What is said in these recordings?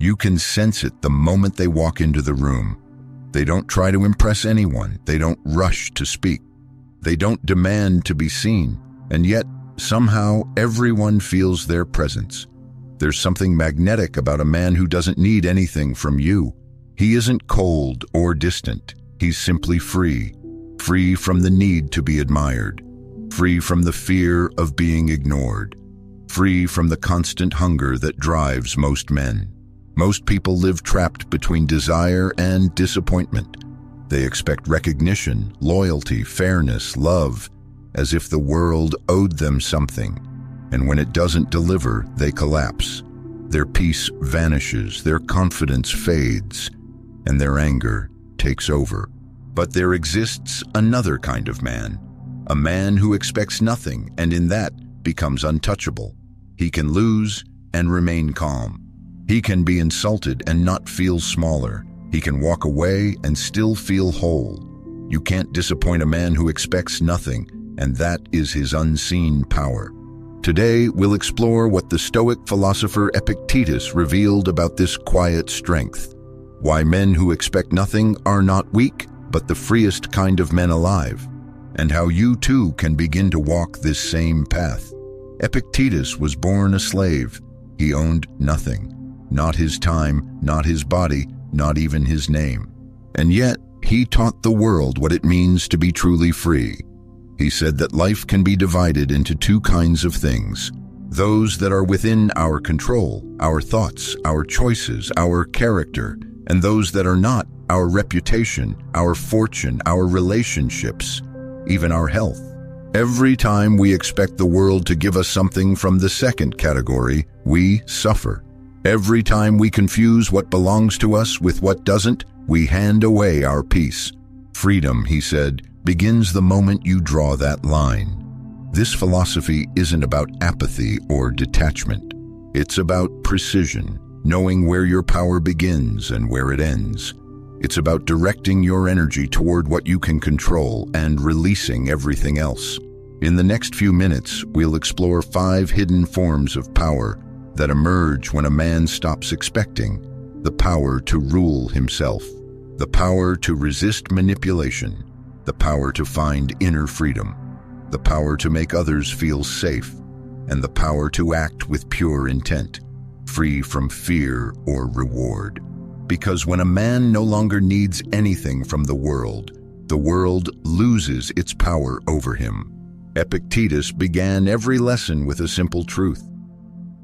You can sense it the moment they walk into the room. They don't try to impress anyone. They don't rush to speak. They don't demand to be seen. And yet, somehow, everyone feels their presence. There's something magnetic about a man who doesn't need anything from you. He isn't cold or distant. He's simply free. Free from the need to be admired. Free from the fear of being ignored. Free from the constant hunger that drives most men. Most people live trapped between desire and disappointment. They expect recognition, loyalty, fairness, love, as if the world owed them something. And when it doesn't deliver, they collapse. Their peace vanishes, their confidence fades, and their anger takes over. But there exists another kind of man, a man who expects nothing and in that becomes untouchable. He can lose and remain calm. He can be insulted and not feel smaller. He can walk away and still feel whole. You can't disappoint a man who expects nothing, and that is his unseen power. Today, we'll explore what the Stoic philosopher Epictetus revealed about this quiet strength. Why men who expect nothing are not weak, but the freest kind of men alive. And how you too can begin to walk this same path. Epictetus was born a slave. He owned nothing. Not his time, not his body, not even his name. And yet, he taught the world what it means to be truly free. He said that life can be divided into two kinds of things. Those that are within our control, our thoughts, our choices, our character, and those that are not, our reputation, our fortune, our relationships, even our health. Every time we expect the world to give us something from the second category, we suffer. Every time we confuse what belongs to us with what doesn't, we hand away our peace. Freedom, he said, begins the moment you draw that line. This philosophy isn't about apathy or detachment. It's about precision, knowing where your power begins and where it ends. It's about directing your energy toward what you can control and releasing everything else. In the next few minutes, we'll explore 5 hidden forms of power that emerge when a man stops expecting: the power to rule himself, the power to resist manipulation, the power to find inner freedom, the power to make others feel safe, and the power to act with pure intent, free from fear or reward. Because when a man no longer needs anything from the world loses its power over him. Epictetus began every lesson with a simple truth.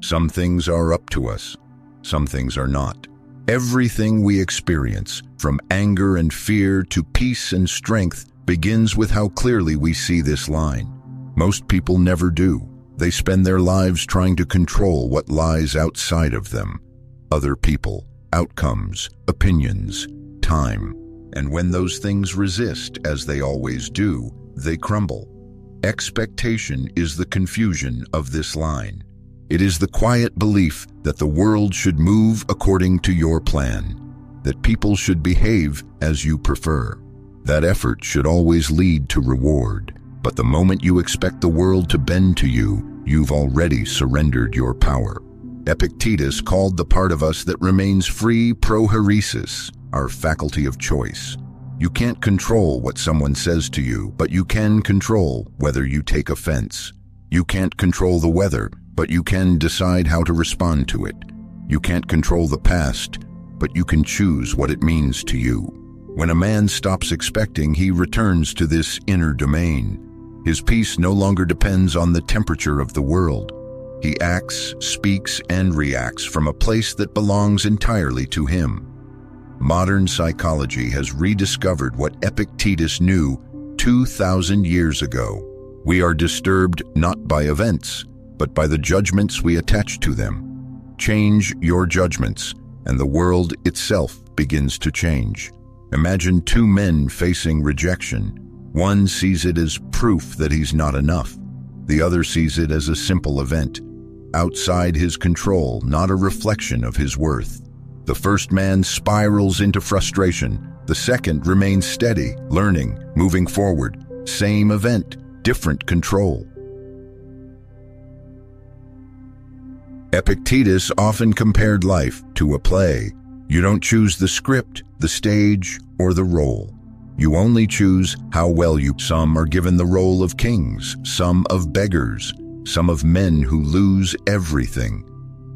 Some things are up to us, some things are not. Everything we experience, from anger and fear to peace and strength, begins with how clearly we see this line. Most people never do. They spend their lives trying to control what lies outside of them. Other people, outcomes, opinions, time. And when those things resist, as they always do, they crumble. Expectation is the confusion of this line. It is the quiet belief that the world should move according to your plan, that people should behave as you prefer. That effort should always lead to reward. But the moment you expect the world to bend to you, you've already surrendered your power. Epictetus called the part of us that remains free prohairesis, our faculty of choice. You can't control what someone says to you, but you can control whether you take offense. You can't control the weather, but you can decide how to respond to it. You can't control the past, but you can choose what it means to you. When a man stops expecting, he returns to this inner domain. His peace no longer depends on the temperature of the world. He acts, speaks, and reacts from a place that belongs entirely to him. Modern psychology has rediscovered what Epictetus knew 2,000 years ago. We are disturbed not by events, but by the judgments we attach to them. Change your judgments, and the world itself begins to change. Imagine 2 men facing rejection. One sees it as proof that he's not enough. The other sees it as a simple event, outside his control, not a reflection of his worth. The first man spirals into frustration. The second remains steady, learning, moving forward. Same event, different control. Epictetus often compared life to a play. You don't choose the script, the stage, or the role. You only choose how well you. Some are given the role of kings, some of beggars, some of men who lose everything.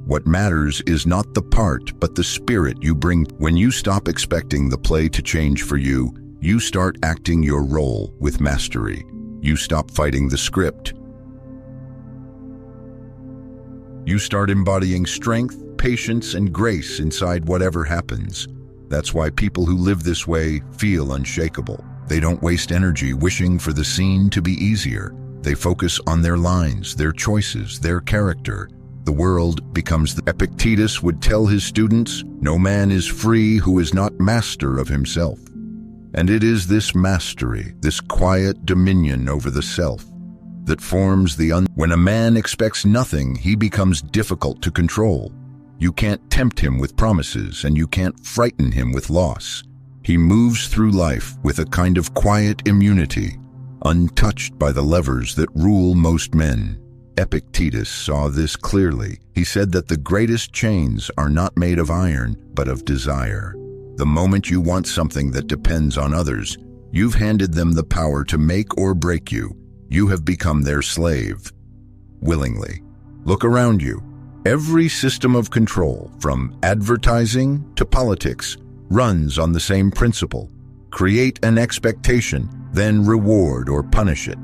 What matters is not the part, but the spirit you bring. When you stop expecting the play to change for you, you start acting your role with mastery. You stop fighting the script. You start embodying strength, patience, and grace inside whatever happens. That's why people who live this way feel unshakable. They don't waste energy wishing for the scene to be easier. They focus on their lines, their choices, their character. The world becomes the. Epictetus would tell his students, "No man is free who is not master of himself." And it is this mastery, this quiet dominion over the self, that forms the When a man expects nothing, he becomes difficult to control. You can't tempt him with promises, and you can't frighten him with loss. He moves through life with a kind of quiet immunity, untouched by the levers that rule most men. Epictetus saw this clearly. He said that the greatest chains are not made of iron, but of desire. The moment you want something that depends on others, you've handed them the power to make or break you. You have become their slave. Willingly. Look around you. Every system of control, from advertising to politics, runs on the same principle. Create an expectation, then reward or punish it.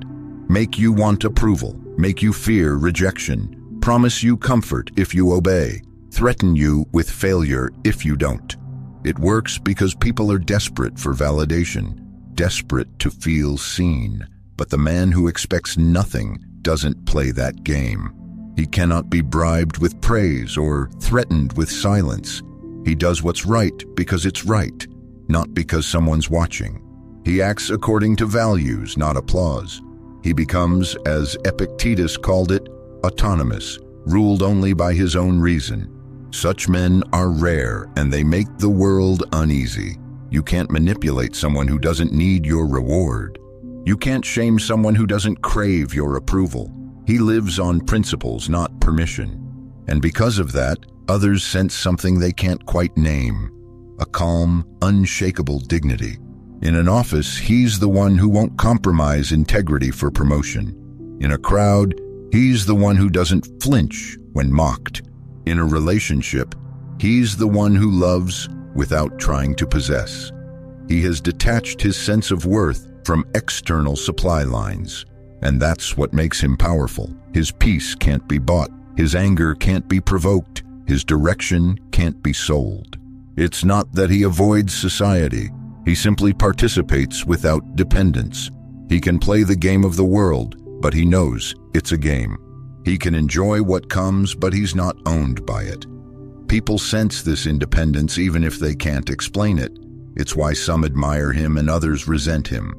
Make you want approval, make you fear rejection, promise you comfort if you obey, threaten you with failure if you don't. It works because people are desperate for validation, desperate to feel seen. But the man who expects nothing doesn't play that game. He cannot be bribed with praise or threatened with silence. He does what's right because it's right, not because someone's watching. He acts according to values, not applause. He becomes, as Epictetus called it, autonomous, ruled only by his own reason. Such men are rare, and they make the world uneasy. You can't manipulate someone who doesn't need your reward. You can't shame someone who doesn't crave your approval. He lives on principles, not permission. And because of that, others sense something they can't quite name, a calm, unshakable dignity. In an office, he's the one who won't compromise integrity for promotion. In a crowd, he's the one who doesn't flinch when mocked. In a relationship, he's the one who loves without trying to possess. He has detached his sense of worth from external supply lines. And that's what makes him powerful. His peace can't be bought. His anger can't be provoked. His direction can't be sold. It's not that he avoids society. He simply participates without dependence. He can play the game of the world, but he knows it's a game. He can enjoy what comes, but he's not owned by it. People sense this independence even if they can't explain it. It's why some admire him and others resent him.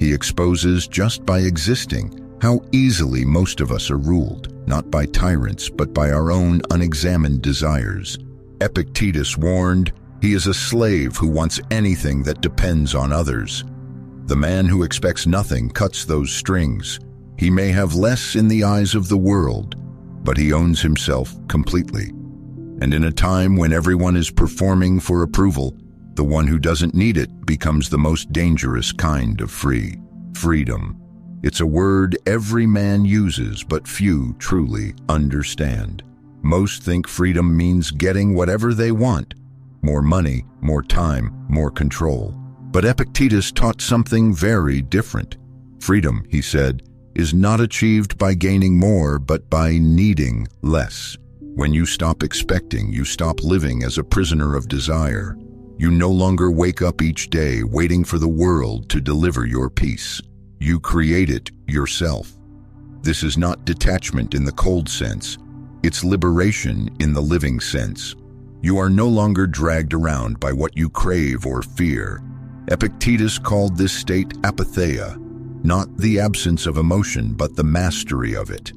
He exposes, just by existing, how easily most of us are ruled, not by tyrants, but by our own unexamined desires. Epictetus warned, he is a slave who wants anything that depends on others. The man who expects nothing cuts those strings. He may have less in the eyes of the world, but he owns himself completely. And in a time when everyone is performing for approval, the one who doesn't need it becomes the most dangerous kind of freedom. It's a word every man uses, but few truly understand. Most think freedom means getting whatever they want: more money, more time, more control. But Epictetus taught something very different. Freedom, he said, is not achieved by gaining more, but by needing less. When you stop expecting, you stop living as a prisoner of desire. You no longer wake up each day waiting for the world to deliver your peace. You create it yourself. This is not detachment in the cold sense. It's liberation in the living sense. You are no longer dragged around by what you crave or fear. Epictetus called this state apatheia, not the absence of emotion, but the mastery of it.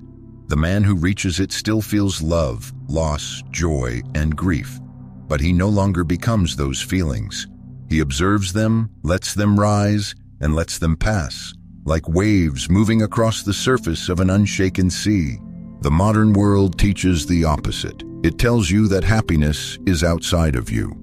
The man who reaches it still feels love, loss, joy, and grief. But he no longer becomes those feelings. He observes them, lets them rise, and lets them pass, like waves moving across the surface of an unshaken sea. The modern world teaches the opposite. It tells you that happiness is outside of you,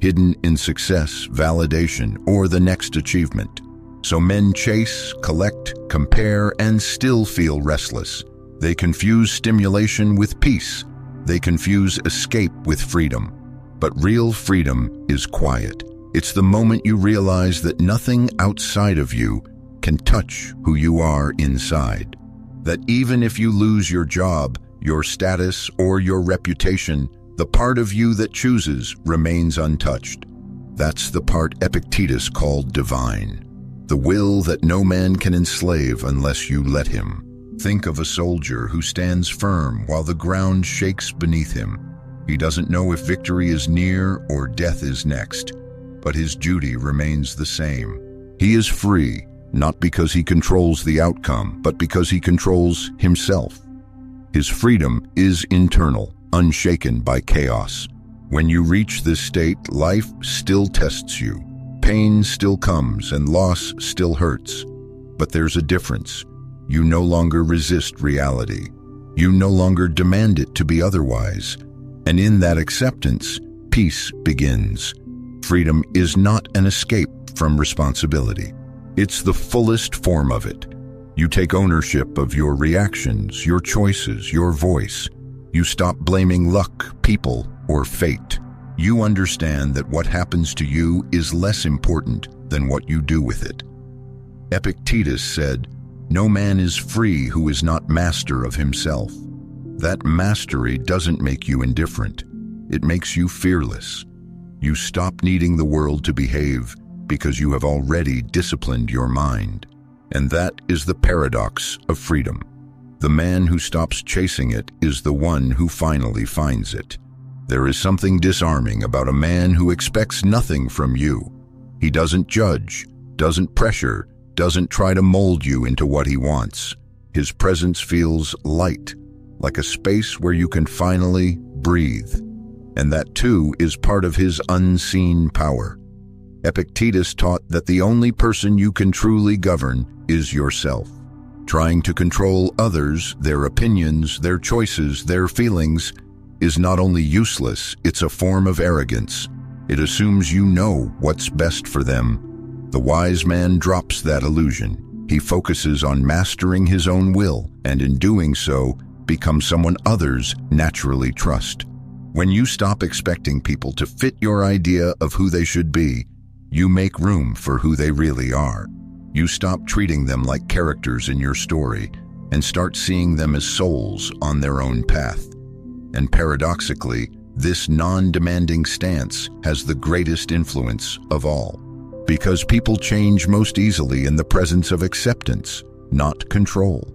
hidden in success, validation, or the next achievement. So men chase, collect, compare, and still feel restless. They confuse stimulation with peace. They confuse escape with freedom. But real freedom is quiet. It's the moment you realize that nothing outside of you can touch who you are inside. That even if you lose your job, your status, or your reputation, the part of you that chooses remains untouched. That's the part Epictetus called divine. The will that no man can enslave unless you let him. Think of a soldier who stands firm while the ground shakes beneath him. He doesn't know if victory is near or death is next, but his duty remains the same. He is free, not because he controls the outcome, but because he controls himself. His freedom is internal, unshaken by chaos. When you reach this state, life still tests you. Pain still comes and loss still hurts. But there's a difference. You no longer resist reality. You no longer demand it to be otherwise. And in that acceptance, peace begins. Freedom is not an escape from responsibility. It's the fullest form of it. You take ownership of your reactions, your choices, your voice. You stop blaming luck, people, or fate. You understand that what happens to you is less important than what you do with it. Epictetus said, "No man is free who is not master of himself." That mastery doesn't make you indifferent. It makes you fearless. You stop needing the world to behave because you have already disciplined your mind. And that is the paradox of freedom. The man who stops chasing it is the one who finally finds it. There is something disarming about a man who expects nothing from you. He doesn't judge, doesn't pressure, doesn't try to mold you into what he wants. His presence feels light, like a space where you can finally breathe. And that too is part of his unseen power. Epictetus taught that the only person you can truly govern is yourself. Trying to control others, their opinions, their choices, their feelings, is not only useless, it's a form of arrogance. It assumes you know what's best for them. The wise man drops that illusion. He focuses on mastering his own will, and in doing so, becomes someone others naturally trust. When you stop expecting people to fit your idea of who they should be, you make room for who they really are. You stop treating them like characters in your story and start seeing them as souls on their own path. And paradoxically, this non-demanding stance has the greatest influence of all. Because people change most easily in the presence of acceptance, not control.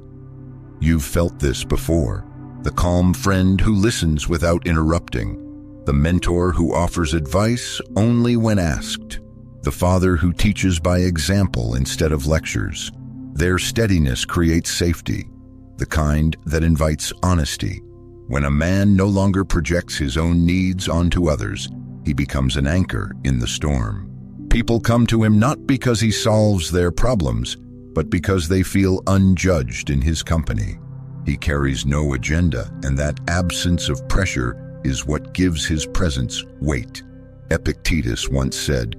You've felt this before. The calm friend who listens without interrupting. The mentor who offers advice only when asked. The father who teaches by example instead of lectures. Their steadiness creates safety, the kind that invites honesty. When a man no longer projects his own needs onto others, he becomes an anchor in the storm. People come to him not because he solves their problems, but because they feel unjudged in his company. He carries no agenda, and that absence of pressure is what gives his presence weight. Epictetus once said,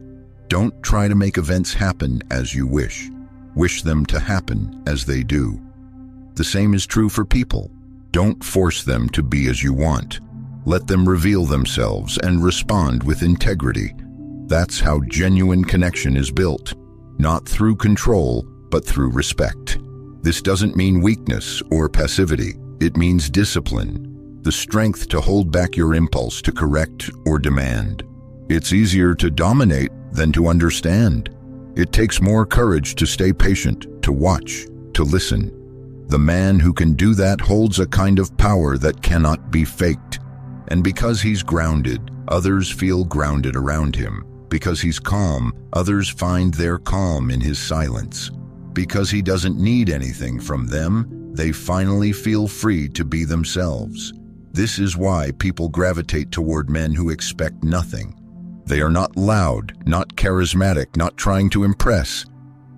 "Don't try to make events happen as you wish. Wish them to happen as they do." The same is true for people. Don't force them to be as you want. Let them reveal themselves and respond with integrity. That's how genuine connection is built, not through control, but through respect. This doesn't mean weakness or passivity. It means discipline, the strength to hold back your impulse to correct or demand. It's easier to dominate than to understand. It takes more courage to stay patient, to watch, to listen. The man who can do that holds a kind of power that cannot be faked. And because he's grounded, others feel grounded around him. Because he's calm, others find their calm in his silence. Because he doesn't need anything from them, they finally feel free to be themselves. This is why people gravitate toward men who expect nothing. They are not loud, not charismatic, not trying to impress.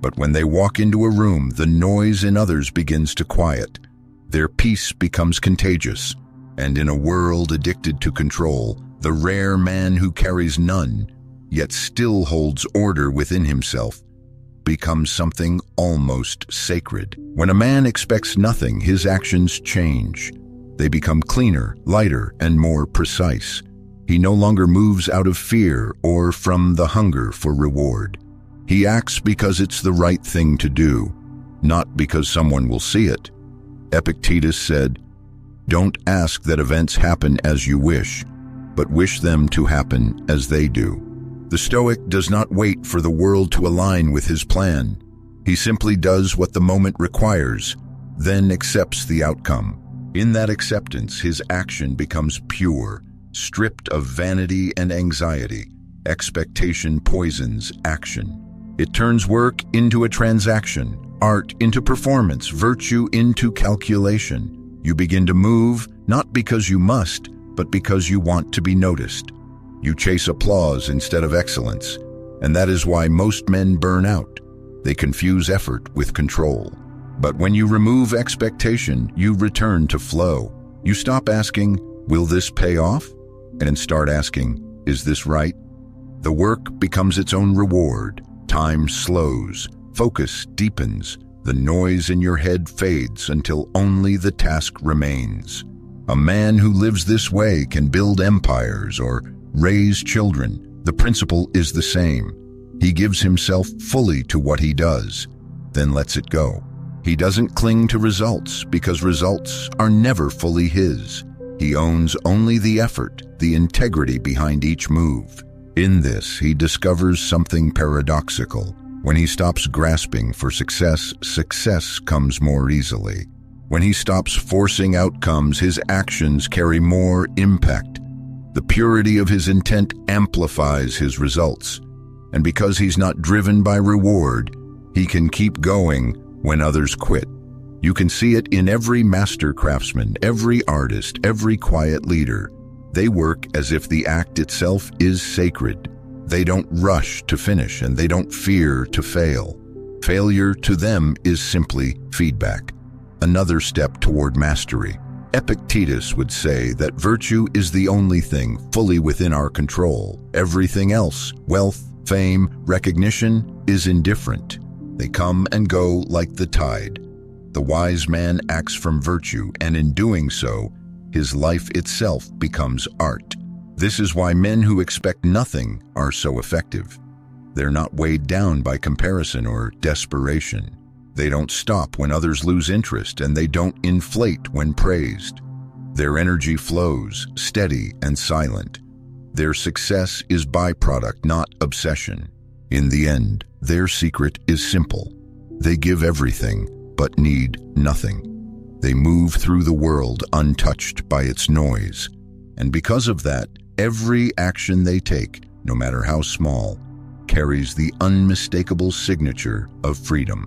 But when they walk into a room, the noise in others begins to quiet. Their peace becomes contagious, and in a world addicted to control, the rare man who carries none, yet still holds order within himself, becomes something almost sacred. When a man expects nothing, his actions change. They become cleaner, lighter, and more precise. He no longer moves out of fear or from the hunger for reward. He acts because it's the right thing to do, not because someone will see it. Epictetus said, "Don't ask that events happen as you wish, but wish them to happen as they do." The Stoic does not wait for the world to align with his plan. He simply does what the moment requires, then accepts the outcome. In that acceptance, his action becomes pure, stripped of vanity and anxiety. Expectation poisons action. It turns work into a transaction, art into performance, virtue into calculation. You begin to move, not because you must, but because you want to be noticed. You chase applause instead of excellence, and that is why most men burn out. They confuse effort with control. But when you remove expectation, you return to flow. You stop asking, "Will this pay off?" and start asking, "Is this right?" The work becomes its own reward. Time slows, focus deepens, the noise in your head fades until only the task remains. A man who lives this way can build empires or raise children. The principle is the same. He gives himself fully to what he does, then lets it go. He doesn't cling to results because results are never fully his. He owns only the effort, the integrity behind each move. In this, he discovers something paradoxical. When he stops grasping for success, success comes more easily. When he stops forcing outcomes, his actions carry more impact. The purity of his intent amplifies his results. And because he's not driven by reward, he can keep going when others quit. You can see it in every master craftsman, every artist, every quiet leader. They work as if the act itself is sacred. They don't rush to finish, and they don't fear to fail. Failure to them is simply feedback, another step toward mastery. Epictetus would say that virtue is the only thing fully within our control. Everything else, wealth, fame, recognition, is indifferent. They come and go like the tide. The wise man acts from virtue, and in doing so, his life itself becomes art. This is why men who expect nothing are so effective. They're not weighed down by comparison or desperation. They don't stop when others lose interest, and they don't inflate when praised. Their energy flows, steady and silent. Their success is byproduct, not obsession. In the end, their secret is simple. They give everything, but need nothing. They move through the world untouched by its noise. And because of that, every action they take, no matter how small, carries the unmistakable signature of freedom.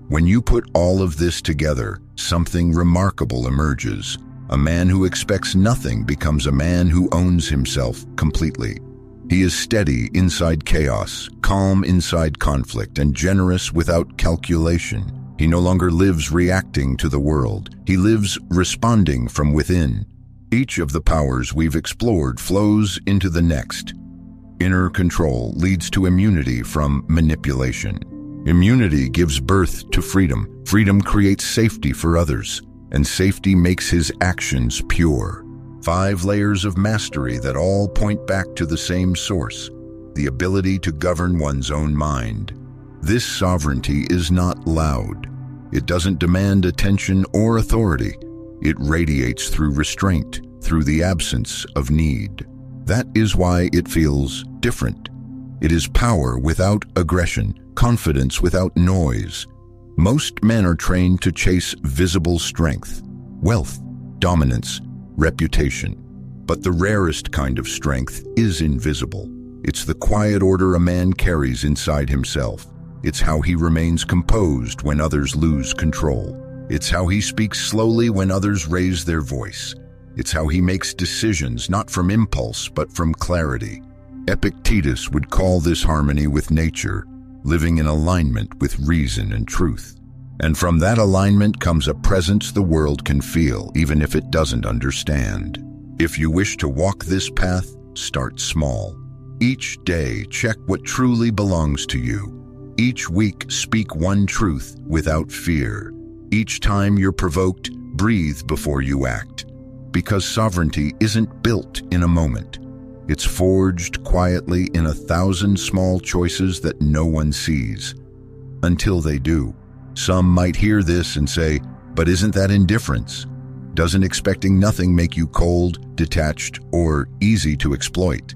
When you put all of this together, something remarkable emerges. A man who expects nothing becomes a man who owns himself completely. He is steady inside chaos, calm inside conflict, and generous without calculation. He no longer lives reacting to the world. He lives responding from within. Each of the powers we've explored flows into the next. Inner control leads to immunity from manipulation. Immunity gives birth to freedom. Freedom creates safety for others, and safety makes his actions pure. 5 layers of mastery that all point back to the same source, the ability to govern one's own mind. This sovereignty is not loud. It doesn't demand attention or authority. It radiates through restraint, through the absence of need. That is why it feels different. It is power without aggression, confidence without noise. Most men are trained to chase visible strength, wealth, dominance, reputation. But the rarest kind of strength is invisible. It's the quiet order a man carries inside himself. It's how he remains composed when others lose control. It's how he speaks slowly when others raise their voice. It's how he makes decisions not from impulse but from clarity. Epictetus would call this harmony with nature, living in alignment with reason and truth. And from that alignment comes a presence the world can feel, even if it doesn't understand. If you wish to walk this path, start small. Each day, check what truly belongs to you. Each week, speak one truth without fear. Each time you're provoked, breathe before you act. Because sovereignty isn't built in a moment. It's forged quietly in 1,000 small choices that no one sees. Until they do. Some might hear this and say, but isn't that indifference? Doesn't expecting nothing make you cold, detached, or easy to exploit?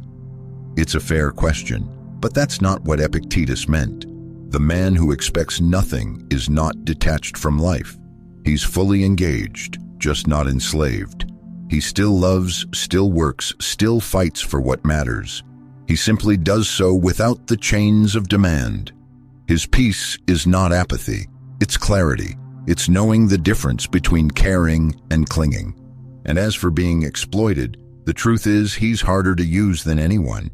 It's a fair question, but that's not what Epictetus meant. The man who expects nothing is not detached from life. He's fully engaged, just not enslaved. He still loves, still works, still fights for what matters. He simply does so without the chains of demand. His peace is not apathy, it's clarity. It's knowing the difference between caring and clinging. And as for being exploited, the truth is he's harder to use than anyone.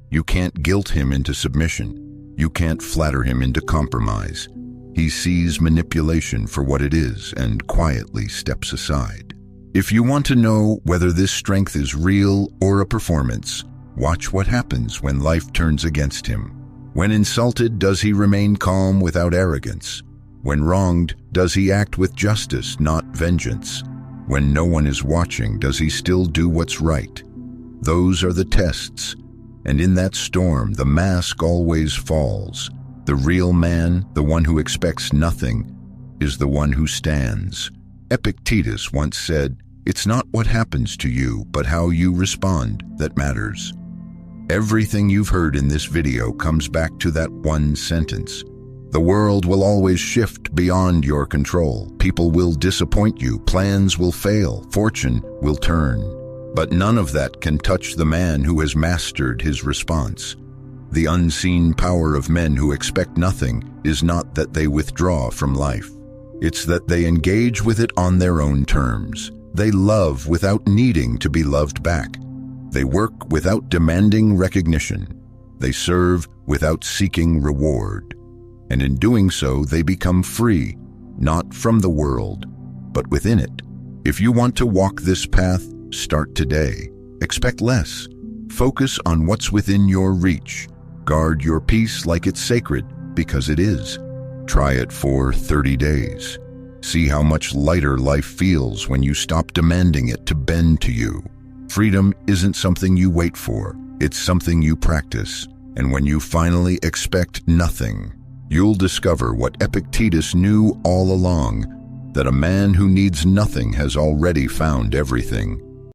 You can't guilt him into submission. You can't flatter him into compromise. He sees manipulation for what it is and quietly steps aside. If you want to know whether this strength is real or a performance, watch what happens when life turns against him. When insulted, does he remain calm without arrogance? When wronged, does he act with justice, not vengeance? When no one is watching, does he still do what's right? Those are the tests. And in that storm, the mask always falls. The real man, the one who expects nothing, is the one who stands. Epictetus once said, "It's not what happens to you, but how you respond that matters." Everything you've heard in this video comes back to that one sentence. The world will always shift beyond your control. People will disappoint you, plans will fail, fortune will turn. But none of that can touch the man who has mastered his response. The unseen power of men who expect nothing is not that they withdraw from life. It's that they engage with it on their own terms. They love without needing to be loved back. They work without demanding recognition. They serve without seeking reward. And in doing so, they become free, not from the world, but within it. If you want to walk this path, start today. Expect less. Focus on what's within your reach. Guard your peace like it's sacred, because it is. Try it for 30 days. See how much lighter life feels when you stop demanding it to bend to you. Freedom isn't something you wait for, it's something you practice. And when you finally expect nothing, you'll discover what Epictetus knew all along, that a man who needs nothing has already found everything.